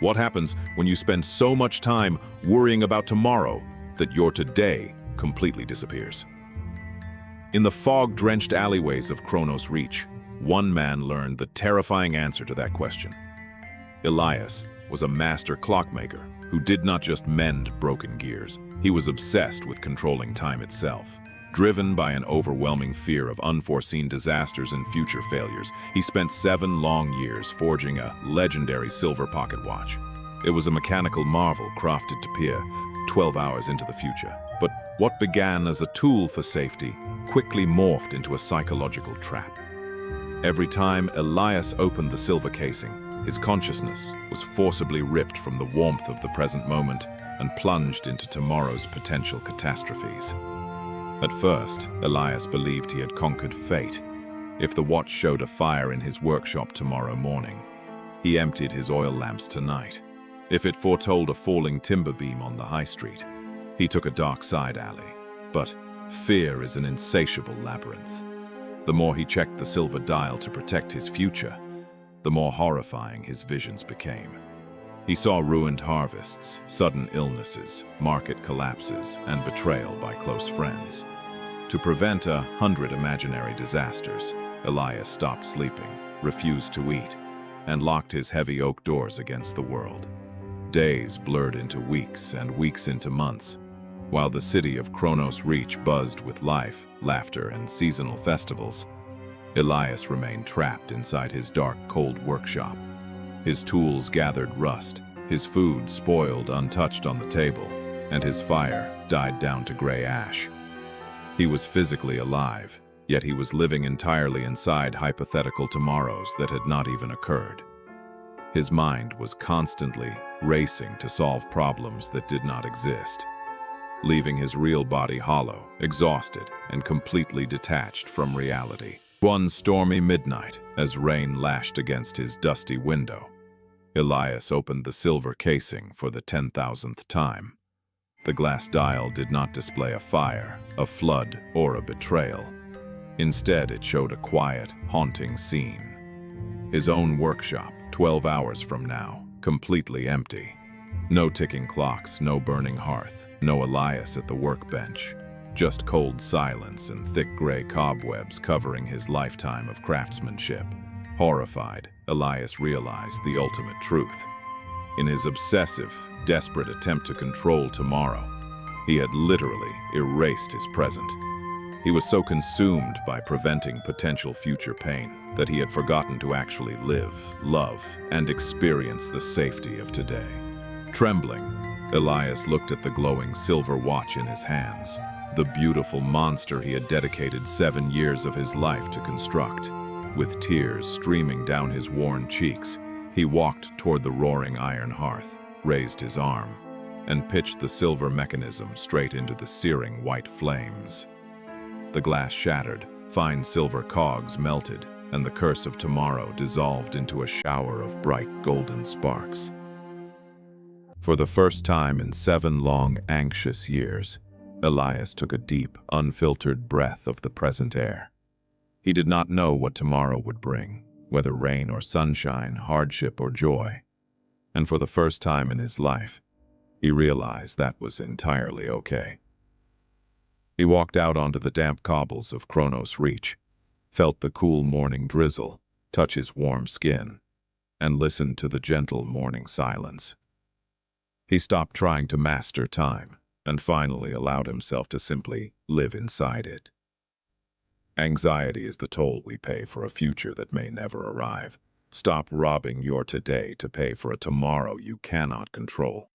What happens when you spend so much time worrying about tomorrow that your today completely disappears? In the fog-drenched alleyways of Kronos Reach, one man learned the terrifying answer to that question. Elias was a master clockmaker who did not just mend broken gears. He was obsessed with controlling time itself. Driven by an overwhelming fear of unforeseen disasters and future failures, he spent 7 long years forging a legendary silver pocket watch. It was a mechanical marvel crafted to peer 12 hours into the future. But what began as a tool for safety quickly morphed into a psychological trap. Every time Elias opened the silver casing, his consciousness was forcibly ripped from the warmth of the present moment and plunged into tomorrow's potential catastrophes. At first, Elias believed he had conquered fate. If the watch showed a fire in his workshop tomorrow morning, he emptied his oil lamps tonight. If it foretold a falling timber beam on the high street, he took a dark side alley. But fear is an insatiable labyrinth. The more he checked the silver dial to protect his future, the more horrifying his visions became. He saw ruined harvests, sudden illnesses, market collapses, and betrayal by close friends. To prevent 100 imaginary disasters, Elias stopped sleeping, refused to eat, and locked his heavy oak doors against the world. Days blurred into weeks and weeks into months, while the city of Kronos Reach buzzed with life, laughter, and seasonal festivals. Elias remained trapped inside his dark, cold workshop. His tools gathered rust, his food spoiled untouched on the table, and his fire died down to gray ash. He was physically alive, yet he was living entirely inside hypothetical tomorrows that had not even occurred. His mind was constantly racing to solve problems that did not exist, leaving his real body hollow, exhausted, and completely detached from reality. One stormy midnight, as rain lashed against his dusty window, Elias opened the silver casing for the 10,000th time. The glass dial did not display a fire, a flood, or a betrayal. Instead, it showed a quiet, haunting scene. His own workshop, 12 hours from now, completely empty. No ticking clocks, no burning hearth, no Elias at the workbench. Just cold silence and thick gray cobwebs covering his lifetime of craftsmanship. Horrified, Elias realized the ultimate truth. In his obsessive, desperate attempt to control tomorrow, he had literally erased his present. He was so consumed by preventing potential future pain that he had forgotten to actually live, love, and experience the safety of today. Trembling, Elias looked at the glowing silver watch in his hands, the beautiful monster he had dedicated 7 years of his life to construct. With tears streaming down his worn cheeks, he walked toward the roaring iron hearth, raised his arm, and pitched the silver mechanism straight into the searing white flames. The glass shattered, fine silver cogs melted, and the curse of tomorrow dissolved into a shower of bright golden sparks. For the first time in 7 long, anxious years, Elias took a deep, unfiltered breath of the present air. He did not know what tomorrow would bring, whether rain or sunshine, hardship or joy. And for the first time in his life, he realized that was entirely okay. He walked out onto the damp cobbles of Kronos Reach, felt the cool morning drizzle touch his warm skin, and listened to the gentle morning silence. He stopped trying to master time and finally allowed himself to simply live inside it. Anxiety is the toll we pay for a future that may never arrive. Stop robbing your today to pay for a tomorrow you cannot control.